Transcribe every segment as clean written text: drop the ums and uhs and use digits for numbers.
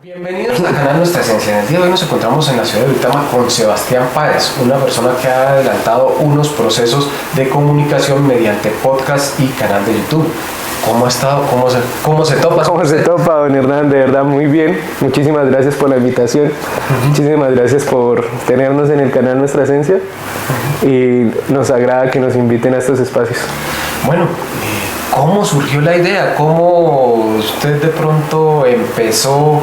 Bienvenidos al canal Nuestra Esencia. En el día de hoy nos encontramos en la ciudad de Duitama con Sebastián Páez, una persona que ha adelantado unos procesos de comunicación mediante podcast y canal de YouTube. ¿Cómo ha estado? ¿Cómo se topa? ¿Cómo se topa, don Hernán? De verdad, muy bien. Muchísimas gracias por la invitación. Muchísimas gracias por tenernos en el canal Nuestra Esencia. Y nos agrada que nos inviten a estos espacios. Bueno, ¿cómo surgió la idea? ¿Cómo usted de pronto empezó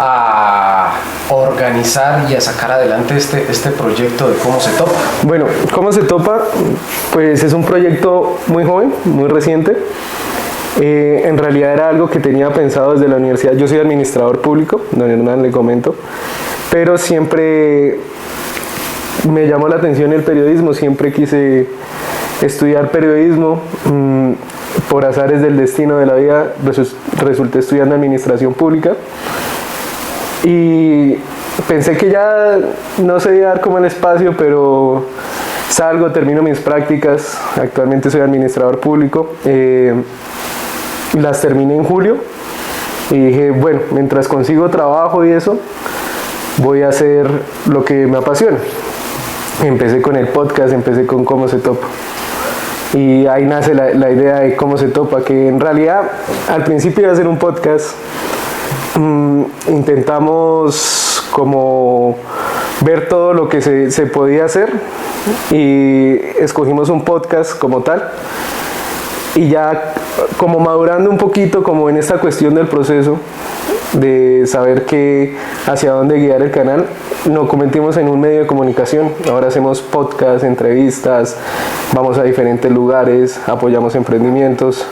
a organizar y a sacar adelante este proyecto de Cómo se topa? Bueno, ¿Cómo se topa? Pues es un proyecto muy joven, muy reciente. En realidad era algo que tenía pensado desde la universidad. Yo soy administrador público, don Hernán, le comento, pero siempre me llamó la atención el periodismo, siempre quise estudiar periodismo. Por azares del destino de la vida resulté estudiando administración pública y pensé que ya no se iba a dar como el espacio, pero salgo, termino mis prácticas. Actualmente soy administrador público. Las terminé en julio y dije, bueno, mientras consigo trabajo y eso, voy a hacer lo que me apasiona. Empecé con el podcast, empecé con Cómo se topa. Y ahí nace la idea de Cómo se topa, que en realidad al principio iba a ser un podcast. Intentamos como ver todo lo que se podía hacer y escogimos un podcast como tal. Y ya como madurando un poquito como en esta cuestión del proceso de saber hacia dónde guiar el canal, nos convertimos en un medio de comunicación. Ahora hacemos podcasts, entrevistas, vamos a diferentes lugares, apoyamos emprendimientos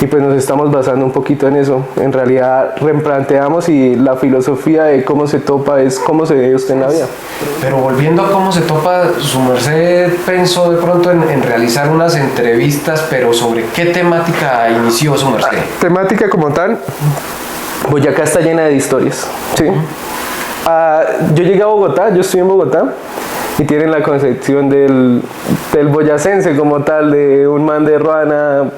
y pues nos estamos basando un poquito en eso. En realidad replanteamos y la filosofía de Cómo se topa es cómo se ve usted en la vida. Pero volviendo a Cómo se topa, su merced pensó de pronto en realizar unas entrevistas, pero ¿sobre qué temática inició su merced? Temática como tal, Boyacá está llena de historias, ¿sí? Yo llegué a Bogotá, yo estoy en Bogotá y tienen la concepción del boyacense como tal, de un man de Ruana,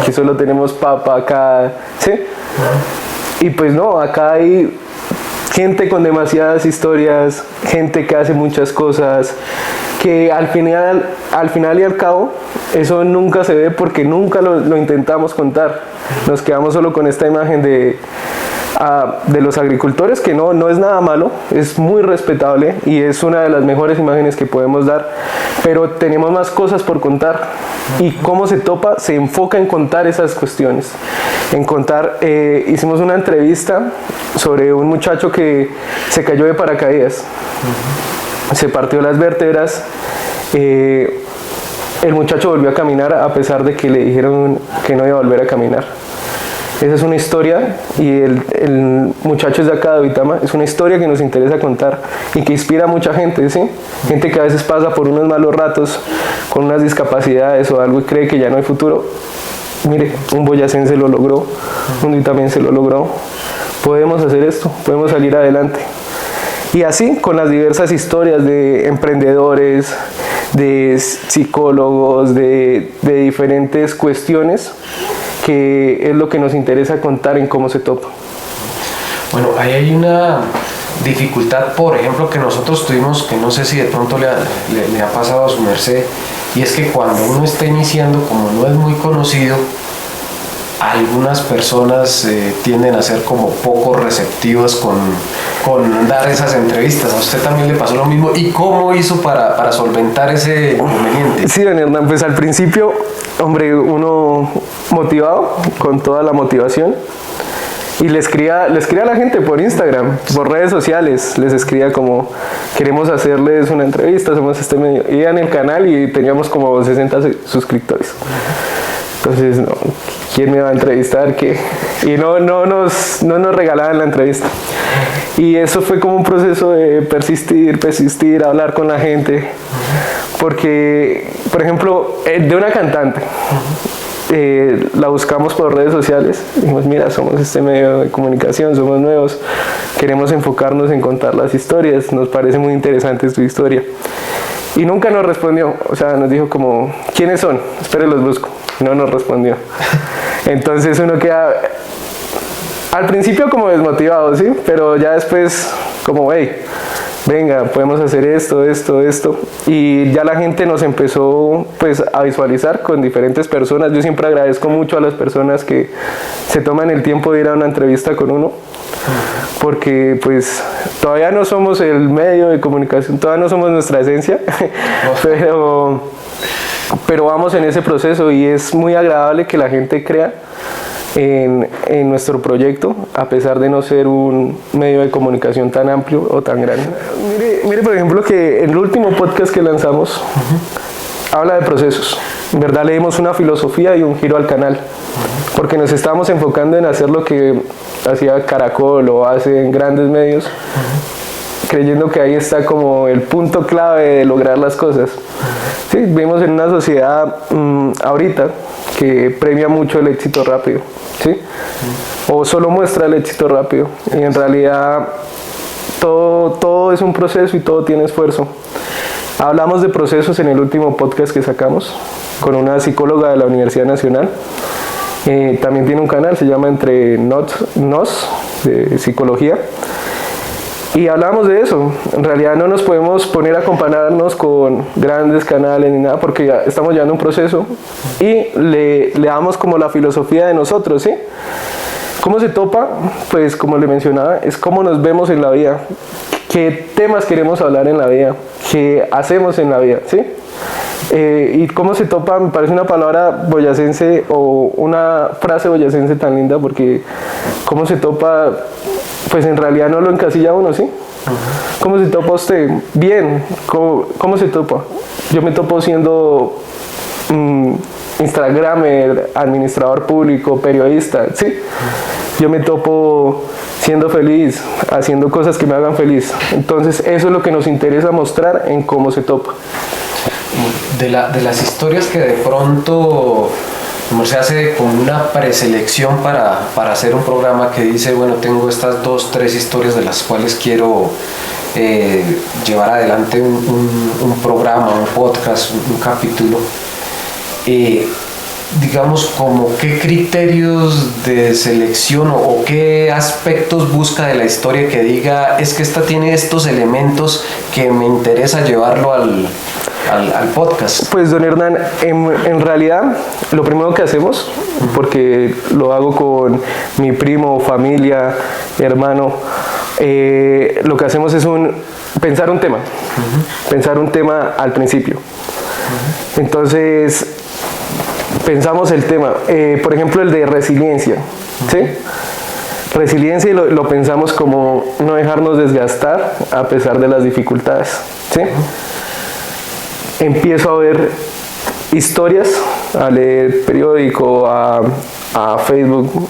que solo tenemos papa acá, ¿sí? Y pues no, acá hay gente con demasiadas historias, gente que hace muchas cosas, que al final y al cabo eso nunca se ve porque nunca lo intentamos contar. Nos quedamos solo con esta imagen de los agricultores, que no es nada malo, es muy respetable y es una de las mejores imágenes que podemos dar, pero tenemos más cosas por contar. Y Cómo se topa se enfoca en contar esas cuestiones, en contar. Hicimos una entrevista sobre un muchacho que se cayó de paracaídas, se partió las vértebras. El muchacho volvió a caminar a pesar de que le dijeron que no iba a volver a caminar. Esa es una historia y el muchacho es de acá de Duitama. Es una historia que nos interesa contar y que inspira a mucha gente, ¿sí? Gente que a veces pasa por unos malos ratos con unas discapacidades o algo y cree que ya no hay futuro. Mire, un boyacense lo logró, un duitamense lo logró. Podemos hacer esto, podemos salir adelante. Y así con las diversas historias de emprendedores, de psicólogos, de diferentes cuestiones, que es lo que nos interesa contar en Cómo se topa. Bueno, ahí hay una dificultad, por ejemplo, que nosotros tuvimos, que no sé si de pronto le ha pasado a su merced, y es que cuando uno está iniciando, como no es muy conocido, algunas personas tienden a ser como poco receptivas con dar esas entrevistas. ¿A usted también le pasó lo mismo? ¿Y cómo hizo para solventar ese inconveniente? Sí, don Hernán, pues al principio, hombre, uno motivado, con toda la motivación, y le escribía a la gente por Instagram, por redes sociales, les escribía como, queremos hacerles una entrevista, somos este medio. Iba en el canal y teníamos como 60 suscriptores. Entonces, no, ¿quién me va a entrevistar? ¿Qué? Y no nos regalaban la entrevista. Y eso fue como un proceso de persistir, hablar con la gente. Porque, por ejemplo, de una cantante, la buscamos por redes sociales. Dijimos, mira, somos este medio de comunicación, somos nuevos, queremos enfocarnos en contar las historias, nos parece muy interesante tu historia. Y nunca nos respondió, o sea, nos dijo como, ¿quiénes son? Espere, los busco. No nos respondió. Entonces uno queda Al principio como desmotivado, ¿sí? Pero ya después como, hey, venga, podemos hacer esto. Y ya la gente nos empezó pues a visualizar con diferentes personas. Yo siempre agradezco mucho a las personas que se toman el tiempo de ir a una entrevista con uno. Porque pues todavía no somos el medio de comunicación, todavía no somos nuestra esencia, pero vamos en ese proceso y es muy agradable que la gente crea en nuestro proyecto, a pesar de no ser un medio de comunicación tan amplio o tan grande. Mire por ejemplo que en el último podcast que lanzamos habla de procesos. En verdad le dimos una filosofía y un giro al canal, porque nos estábamos enfocando en hacer lo que hacía Caracol o hacen grandes medios, creyendo que ahí está como el punto clave de lograr las cosas. Sí, vivimos en una sociedad ahorita que premia mucho el éxito rápido, ¿sí? O solo muestra el éxito rápido, y en realidad todo es un proceso y todo tiene esfuerzo. Hablamos de procesos en el último podcast que sacamos con una psicóloga de la Universidad Nacional. También tiene un canal, se llama Entre Nos, de psicología. Y hablamos de eso. En realidad no nos podemos poner a compararnos con grandes canales ni nada, porque ya estamos llevando un proceso y le damos como la filosofía de nosotros, ¿sí? ¿Cómo se topa? Pues como le mencionaba, es cómo nos vemos en la vida, qué temas queremos hablar en la vida, qué hacemos en la vida, ¿sí? Y cómo se topa, me parece una palabra boyacense o una frase boyacense tan linda, porque cómo se topa, pues en realidad no lo encasilla uno, ¿sí? ¿Cómo se topa usted? Bien. ¿Cómo se topa? Yo me topo siendo instagramer, administrador público, periodista, ¿sí? Yo me topo siendo feliz, haciendo cosas que me hagan feliz. Entonces eso es lo que nos interesa mostrar en cómo se topa. De las historias que de pronto se hace como una preselección para hacer un programa que dice, bueno, tengo estas 2, 3 historias de las cuales quiero llevar adelante un programa, un podcast, un capítulo. Digamos, como qué criterios de selección o qué aspectos busca de la historia que diga, es que esta tiene estos elementos que me interesa llevarlo al podcast. Pues don Hernán, en realidad lo primero que hacemos, porque lo hago con mi primo, familia, hermano, lo que hacemos es pensar un tema al principio. Entonces pensamos el tema, por ejemplo el de resiliencia, ¿sí? Resiliencia, y lo pensamos como no dejarnos desgastar a pesar de las dificultades, ¿sí? Empiezo a ver historias, a leer periódico, a Facebook,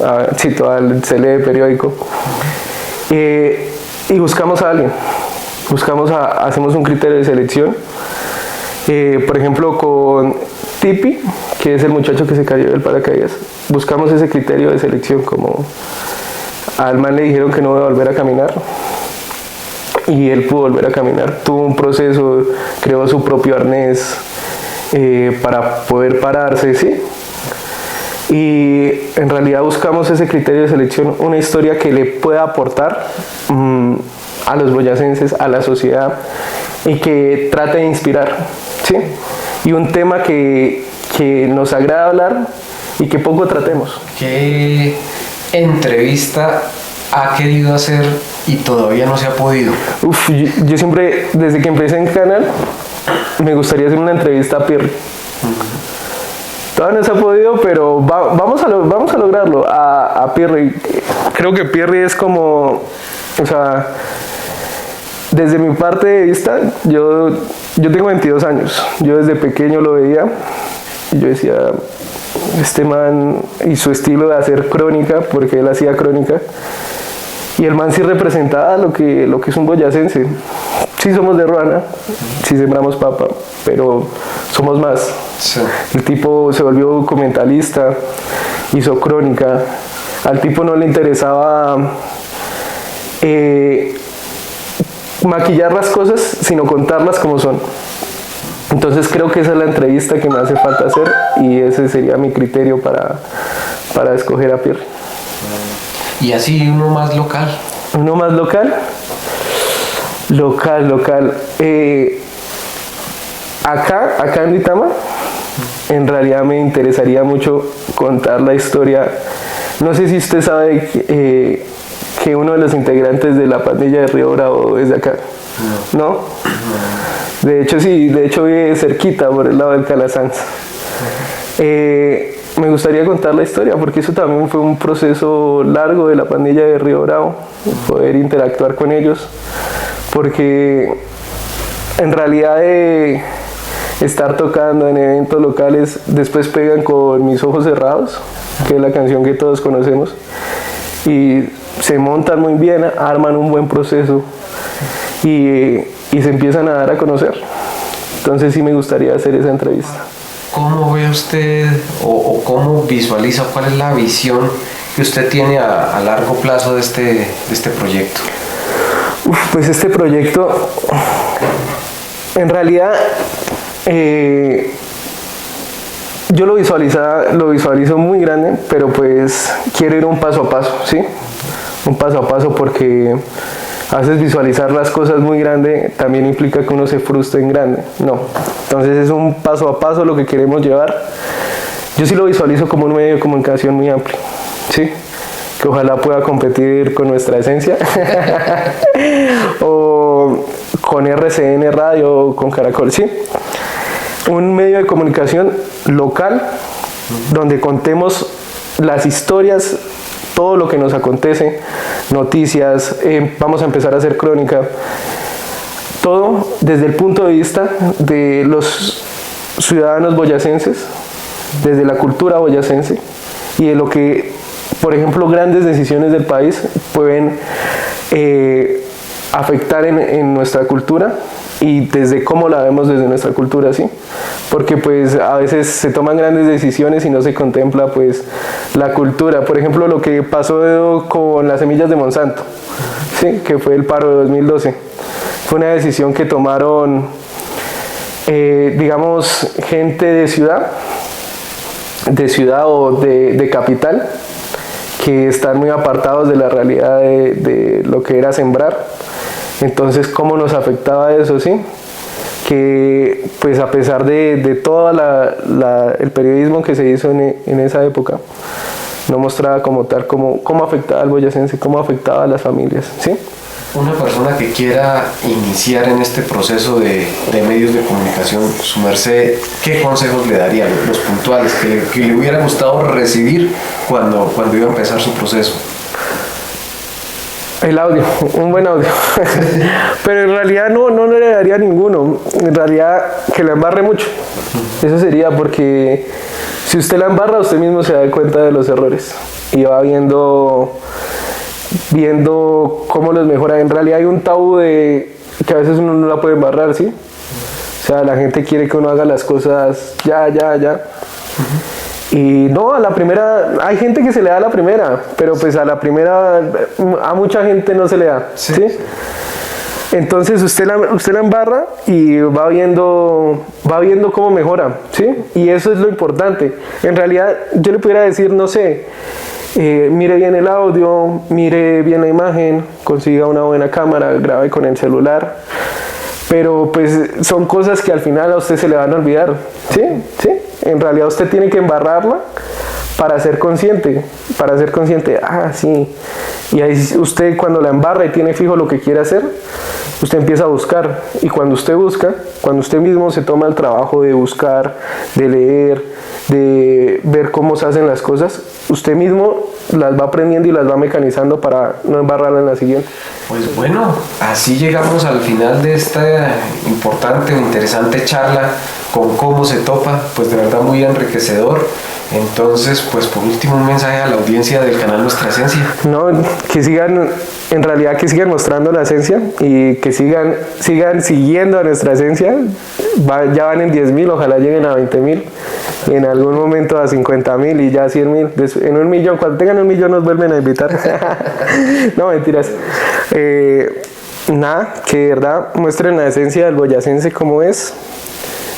se lee periódico, y buscamos a alguien, hacemos un criterio de selección, por ejemplo con Tipi, que es el muchacho que se cayó del paracaídas, buscamos ese criterio de selección, como al man le dijeron que no iba a volver a caminar, y él pudo volver a caminar, tuvo un proceso, creó su propio arnés para poder pararse, ¿sí? Y en realidad buscamos ese criterio de selección, una historia que le pueda aportar a los boyacenses, a la sociedad, y que trate de inspirar, ¿sí? Y un tema que nos agrada hablar y que poco tratemos. ¿Qué entrevista ha querido hacer y todavía no se ha podido? Yo siempre, desde que empecé en canal, me gustaría hacer una entrevista a Pirri. Todavía no se ha podido, pero vamos a lograrlo. A Pirri, creo que Pirri es como, o sea, desde mi parte de vista, yo tengo 22 años. Yo desde pequeño lo veía y yo decía, este man y su estilo de hacer crónica, porque él hacía crónica, y el man sí representaba lo que es un boyacense. Sí somos de Ruana, sí sembramos papa, pero somos más. Sí. El tipo se volvió documentalista, hizo crónica, al tipo no le interesaba maquillar las cosas, sino contarlas como son. Entonces creo que esa es la entrevista que me hace falta hacer, y ese sería mi criterio para escoger a Pierre. Y así uno más local. Uno más local. Local. Acá en Duitama, en realidad me interesaría mucho contar la historia. No sé si usted sabe que uno de los integrantes de la pandilla de Río Bravo es de acá. ¿No? De hecho, sí, vive cerquita por el lado del Calasanz. Me gustaría contar la historia porque eso también fue un proceso largo de la pandilla de Río Bravo, poder interactuar con ellos, porque en realidad estar tocando en eventos locales, después pegan con Mis Ojos Cerrados, que es la canción que todos conocemos, y se montan muy bien, arman un buen proceso y se empiezan a dar a conocer. Entonces sí me gustaría hacer esa entrevista. ¿Cómo ve usted o cómo visualiza, cuál es la visión que usted tiene a largo plazo de este proyecto? Pues este proyecto, en realidad, yo lo visualizo muy grande, pero pues quiero ir un paso a paso, ¿sí? Un paso a paso, porque a veces visualizar las cosas muy grande también implica que uno se frustre en grande. No. Entonces es un paso a paso lo que queremos llevar. Yo sí lo visualizo como un medio de comunicación muy amplio, ¿sí? Que ojalá pueda competir con Nuestra Esencia o con RCN Radio o con Caracol, ¿sí? Un medio de comunicación local donde contemos las historias, todo lo que nos acontece, noticias, vamos a empezar a hacer crónica, todo desde el punto de vista de los ciudadanos boyacenses, desde la cultura boyacense y de lo que, por ejemplo, grandes decisiones del país pueden afectar en nuestra cultura y desde cómo la vemos desde nuestra cultura, ¿sí? Porque pues a veces se toman grandes decisiones y no se contempla pues la cultura. Por ejemplo, lo que pasó con las semillas de Monsanto, ¿sí? Que fue el paro de 2012. Fue una decisión que tomaron, digamos, gente de ciudad o de capital, que están muy apartados de la realidad de lo que era sembrar. Entonces, ¿cómo nos afectaba eso, sí? Que pues a pesar de todo el periodismo que se hizo en esa época, no mostraba como tal cómo afectaba al boyacense, cómo afectaba a las familias, ¿sí? Una persona que quiera iniciar en este proceso de medios de comunicación, su merced, ¿qué consejos le daría, los puntuales, que le hubiera gustado recibir cuando iba a empezar su proceso? El audio, un buen audio. Pero en realidad no le daría ninguno. En realidad que la embarre mucho. Eso sería, porque si usted la embarra, usted mismo se da cuenta de los errores y va viendo cómo los mejora. En realidad hay un tabú de que a veces uno no la puede embarrar, ¿sí? O sea, la gente quiere que uno haga las cosas ya. Y no, a la primera, hay gente que se le da a la primera, pero pues a la primera a mucha gente no se le da, ¿sí? Entonces usted la embarra y va viendo cómo mejora, ¿sí? Y eso es lo importante. En realidad yo le pudiera decir, no sé, mire bien el audio, mire bien la imagen, consiga una buena cámara, grabe con el celular, pero pues son cosas que al final a usted se le van a olvidar, ¿sí? En realidad usted tiene que embarrarla para ser consciente, sí. Y ahí usted, cuando la embarra y tiene fijo lo que quiere hacer, usted empieza a buscar. Y cuando usted busca, cuando usted mismo se toma el trabajo de buscar, de leer, de ver cómo se hacen las cosas, usted mismo las va aprendiendo y las va mecanizando para no embarrarla en la siguiente. Pues bueno, así llegamos al final de esta importante o interesante charla con Cómo se topa, pues de verdad muy enriquecedor. Entonces, pues por último, un mensaje a la audiencia del canal Nuestra Esencia. No, que sigan mostrando la esencia y que sigan siguiendo a Nuestra Esencia. Ya van en 10,000, ojalá lleguen a 20,000, en algún momento a 50,000 y ya a 100,000. En 1,000,000, cuando tengan 1,000,000 nos vuelven a invitar. No, mentiras. Nada, que de verdad muestren la esencia del boyacense como es.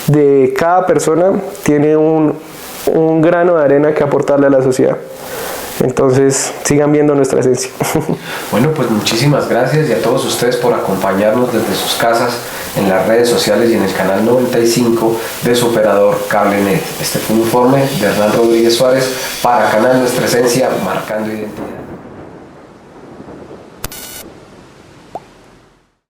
De cada persona tiene un grano de arena que aportarle a la sociedad. Entonces, sigan viendo nuestra esencia. Bueno, pues muchísimas gracias y a todos ustedes por acompañarnos desde sus casas, en las redes sociales y en el canal 95 de su operador CableNet. Este fue un informe de Hernán Rodríguez Suárez para Canal Nuestra Esencia, marcando identidad.